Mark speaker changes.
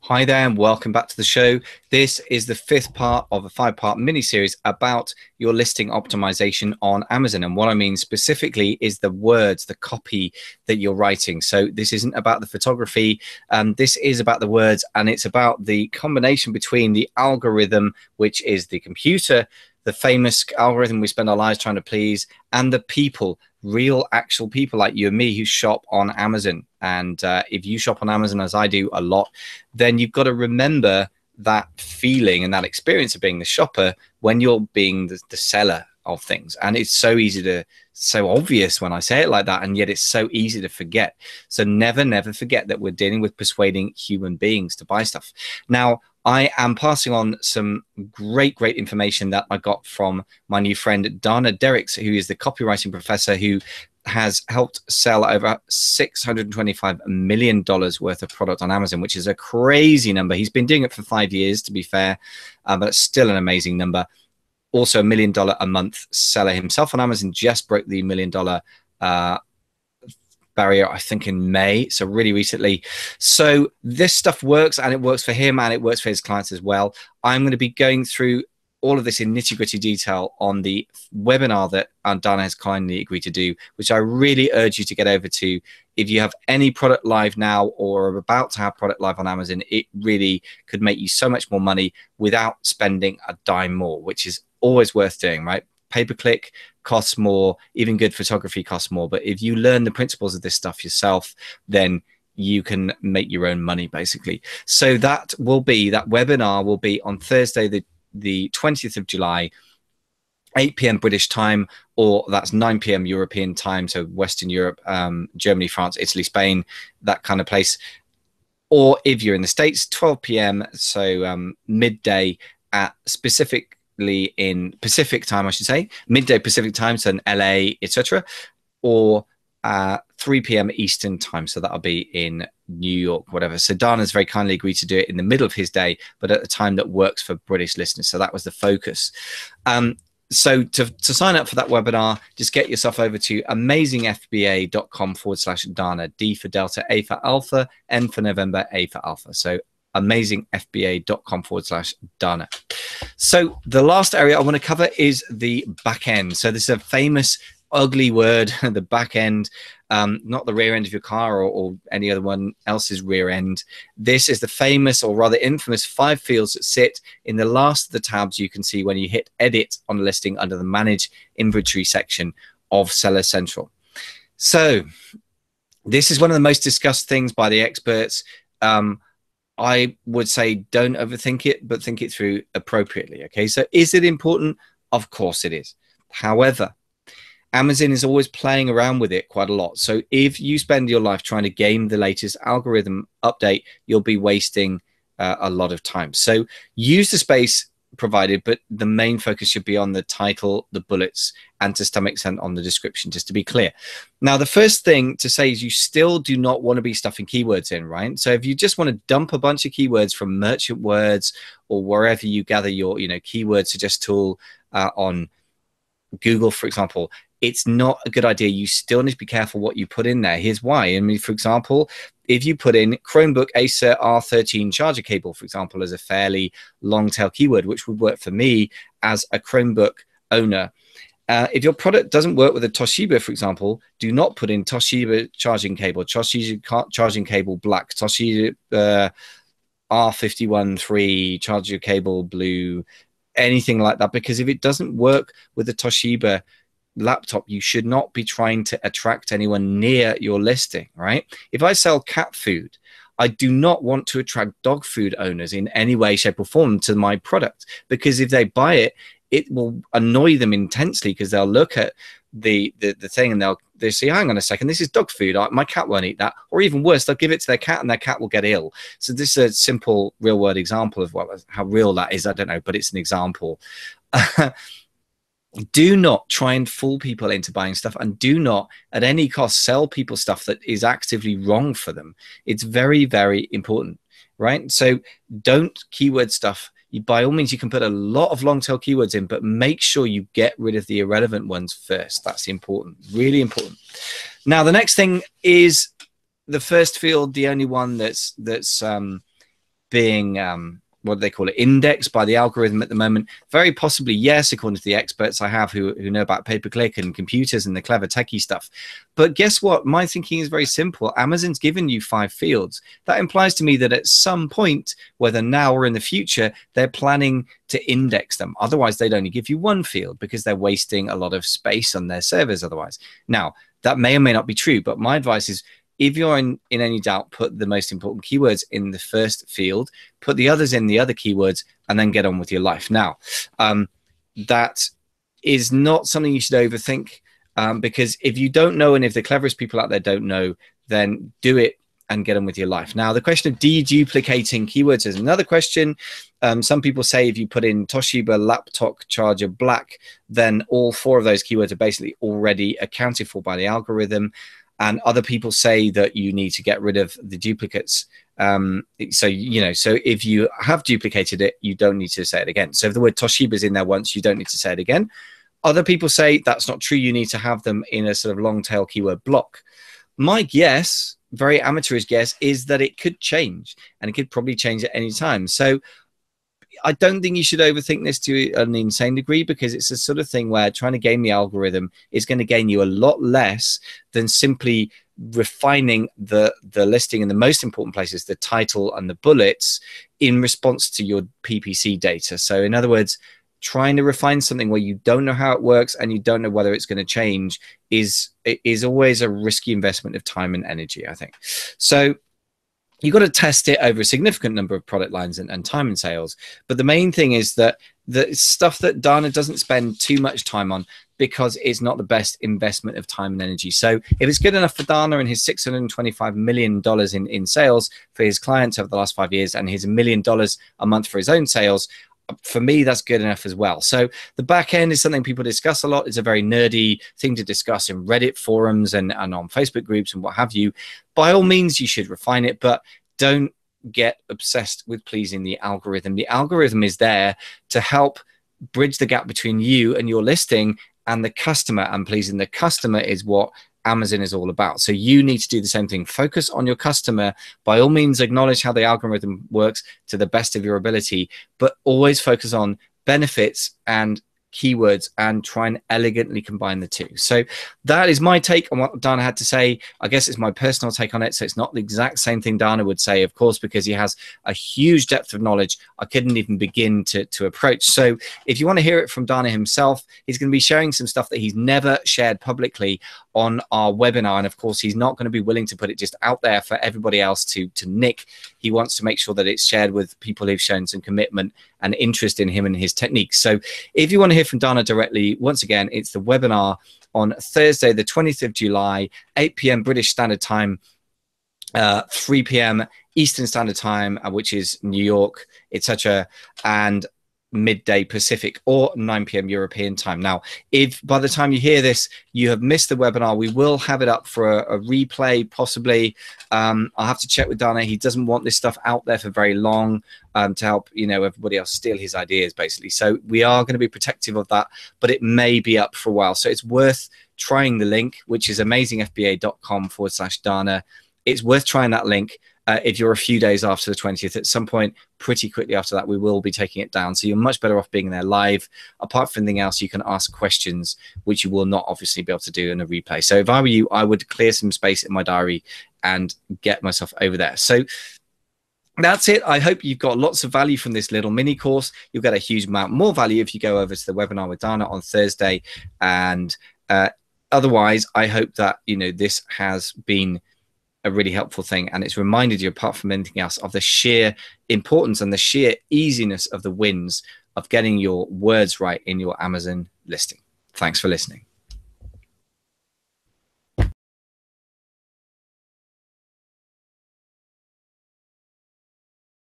Speaker 1: Hi there, and welcome back to the show. This is the fifth part of a five-part mini-series about your listing optimization on Amazon. And what I mean specifically is the words, the copy that you're writing. So this isn't about the photography. This is about the words, and it's about the combination between the algorithm, which is the computer, the famous algorithm we spend our lives trying to please, and the people, real actual people like you and me who shop on Amazon. And if you shop on Amazon, as I do a lot, then you've got to remember that feeling and that experience of being the shopper when you're being the seller of things. And it's so obvious when I say it like that, and yet it's so easy to forget. So never forget that we're dealing with persuading human beings to buy stuff. Now, I am passing on some great information that I got from my new friend, Dana Derricks, who is the copywriting professor who has helped sell over $625 million worth of product on Amazon, which is a crazy number. He's been doing it for 5 years, to be fair, but it's still an amazing number. Also, $1 million a month seller himself on Amazon, just broke the $1 million barrier, I think, in May, so really recently. So this stuff works, and it works for him, and it works for his clients as well. I'm going to be going through all of this in nitty-gritty detail on the webinar that Dana has kindly agreed to do, which I really urge you to get over to. If you have any product live now or are about to have product live on Amazon, it really could make you so much more money without spending a dime more, which is always worth doing, right? Pay-per-click costs more, even good photography costs more. But if you learn the principles of this stuff yourself, then you can make your own money, basically. So that webinar will be on Thursday, the 20th of July, 8 p.m. British time, or that's 9 p.m. European time, so Western Europe, Germany, France, Italy, Spain, that kind of place. Or if you're in the States, 12 p.m., so midday at specifically in Pacific time, I should say, midday Pacific time, so in LA, etc., or 3 p.m. Eastern time, so that'll be in New York, whatever. So Dana's very kindly agreed to do it in the middle of his day, but at a time that works for British listeners. So that was the focus. So to sign up for that webinar, just get yourself over to amazingfba.com/Dana, D for Delta, A for Alpha, N for November, A for Alpha. So amazingfba.com/Dana. So the last area I want to cover is the back end. So this is a famous ugly word, the back end, not the rear end of your car or any other one else's rear end. This is the famous, or rather infamous, 5 fields that sit in the last of the tabs you can see when you hit edit on a listing under the manage inventory section of Seller Central. So this is one of the most discussed things by the experts. I would say don't overthink it, but think it through appropriately. Okay, so is it important? Of course it is. However, Amazon is always playing around with it quite a lot. So if you spend your life trying to game the latest algorithm update, you'll be wasting a lot of time. So use the space provided, but the main focus should be on the title, the bullets, and to some extent on the description, just to be clear. Now, the first thing to say is you still do not want to be stuffing keywords in, right? So if you just want to dump a bunch of keywords from Merchant Words or wherever you gather your, keyword suggest tool on Google, for example, it's not a good idea. You still need to be careful what you put in there. Here's why. I mean, for example, if you put in Chromebook Acer R13 charger cable, for example, as a fairly long tail keyword, which would work for me as a Chromebook owner. If your product doesn't work with a Toshiba, for example, do not put in Toshiba charging cable, Toshiba charging cable black, Toshiba R51.3 charger cable blue, anything like that. Because if it doesn't work with a Toshiba laptop, you should not be trying to attract anyone near your listing, right? If I sell cat food, I do not want to attract dog food owners in any way, shape, or form to my product, because if they buy it, it will annoy them intensely, because they'll look at the thing and they'll say, hang on a second, this is dog food, my cat won't eat that. Or even worse, they'll give it to their cat and their cat will get ill. So this is a simple real world example of how real that is. I don't know, but it's an example. Do not try and fool people into buying stuff, and do not at any cost sell people stuff that is actively wrong for them. It's very important, right? So don't keyword stuff. By all means, you can put a lot of long tail keywords in, but make sure you get rid of the irrelevant ones first. That's important, really important. Now, the next thing is the first field, the only one that's being what do they call it, indexed by the algorithm at the moment? Very possibly yes, according to the experts I have who know about pay-per-click and computers and the clever techie stuff. But guess what? My thinking is very simple. Amazon's given you 5 fields. That implies to me that at some point, whether now or in the future, they're planning to index them. Otherwise, they'd only give you 1 field because they're wasting a lot of space on their servers otherwise. Now, that may or may not be true, but my advice is, if you're in any doubt, put the most important keywords in the first field, put the others in the other keywords, and then get on with your life. Now, that is not something you should overthink, because if you don't know, and if the cleverest people out there don't know, then do it and get on with your life. Now, the question of deduplicating keywords is another question. Some people say if you put in Toshiba laptop charger black, then all 4 of those keywords are basically already accounted for by the algorithm. And other people say that you need to get rid of the duplicates. So if you have duplicated it, you don't need to say it again. So if the word Toshiba is in there once, you don't need to say it again. Other people say that's not true. You need to have them in a sort of long tail keyword block. My guess, very amateurish guess, is that it could change, and it could probably change at any time. So I don't think you should overthink this to an insane degree, because it's a sort of thing where trying to game the algorithm is going to gain you a lot less than simply refining the listing in the most important places, the title and the bullets, in response to your PPC data. So in other words, trying to refine something where you don't know how it works and you don't know whether it's going to change is always a risky investment of time and energy, I think. So you've got to test it over a significant number of product lines and time and sales. But the main thing is that the stuff that Dana doesn't spend too much time on, because it's not the best investment of time and energy. So if it's good enough for Dana and his $625 million in sales for his clients over the last 5 years, and his $1 million a month for his own sales, for me, that's good enough as well. So the back end is something people discuss a lot. It's a very nerdy thing to discuss in Reddit forums and on Facebook groups and what have you. By all means, you should refine it, but don't get obsessed with pleasing the algorithm. The algorithm is there to help bridge the gap between you and your listing and the customer, and pleasing the customer is what Amazon is all about. So you need to do the same thing. Focus on your customer. By all means, acknowledge how the algorithm works to the best of your ability, but always focus on benefits and keywords and try and elegantly combine the two. So that is my take on what Dana had to say. I guess it's my personal take on it. So it's not the exact same thing Dana would say, of course, because he has a huge depth of knowledge I couldn't even begin to approach. So if you want to hear it from Dana himself, he's going to be sharing some stuff that he's never shared publicly on our webinar. And of course, he's not going to be willing to put it just out there for everybody else to nick. He wants to make sure that it's shared with people who've shown some commitment and interest in him and his techniques. So if you want to hear from Dana directly, once again, it's the webinar on Thursday, the 20th of July, 8 p.m. British Standard Time, 3 p.m. Eastern Standard Time, which is New York, etc., and midday Pacific, or 9 p.m. European time. Now, if by the time you hear this, you have missed the webinar, we will have it up for a replay, possibly. I'll have to check with Dana. He doesn't want this stuff out there for very long to help, everybody else steal his ideas, basically. So we are going to be protective of that, but it may be up for a while. So it's worth trying the link, which is amazingfba.com/Dana. It's worth trying that link. If you're a few days after the 20th, at some point pretty quickly after that, we will be taking it down. So you're much better off being there live. Apart from anything else, you can ask questions, which you will not obviously be able to do in a replay. So if I were you, I would clear some space in my diary and get myself over there. So that's it. I hope you've got lots of value from this little mini course. You'll get a huge amount more value if you go over to the webinar with Dana on Thursday. And otherwise, I hope that, this has been a really helpful thing, and it's reminded you, apart from anything else, of the sheer importance and the sheer easiness of the wins of getting your words right in your Amazon listing. Thanks for listening.